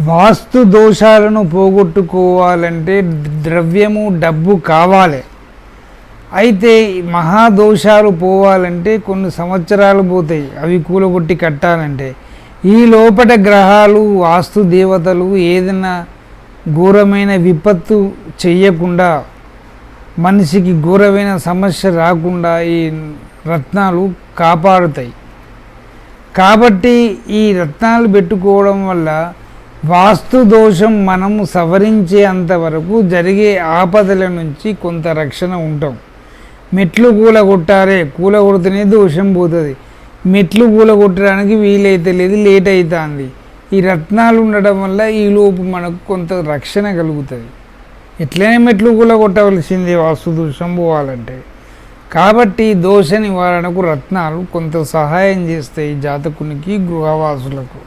వాస్తు దోషాలను పోగొట్టుకోవాలంటే ద్రవ్యము డబ్బు కావాలి. అయితే మహాదోషాలు పోవాలంటే కొన్ని సంవత్సరాలు పోతాయి, అవి కూలగొట్టి కట్టాలంటే. ఈ లోపల గ్రహాలు వాస్తు దేవతలు ఏదైనా ఘోరమైన విపత్తు చెయ్యకుండా, మనిషికి ఘోరమైన సమస్య రాకుండా ఈ రత్నాలు కాపాడుతాయి. కాబట్టి ఈ రత్నాలు పెట్టుకోవడం వల్ల వాస్తు దోషం మనము సవరించేంతవరకు జరిగే ఆపదల నుంచి కొంత రక్షణ ఉంటాం. మెట్లు కూలగొట్టారే, కూలగొడితేనే దోషం పోతుంది. మెట్లు కూలగొట్టడానికి వీలైతే లేదు, లేట్ అవుతుంది. ఈ రత్నాలు ఉండడం వల్ల ఈలోపు మనకు కొంత రక్షణ కలుగుతుంది. ఎట్లనే మెట్లు కూలగొట్టవలసిందే వాస్తు దోషం పోవాలంటే. కాబట్టి దోష నివారణకు రత్నాలు కొంత సహాయం చేస్తాయి జాతకునికి, గృహవాసులకు.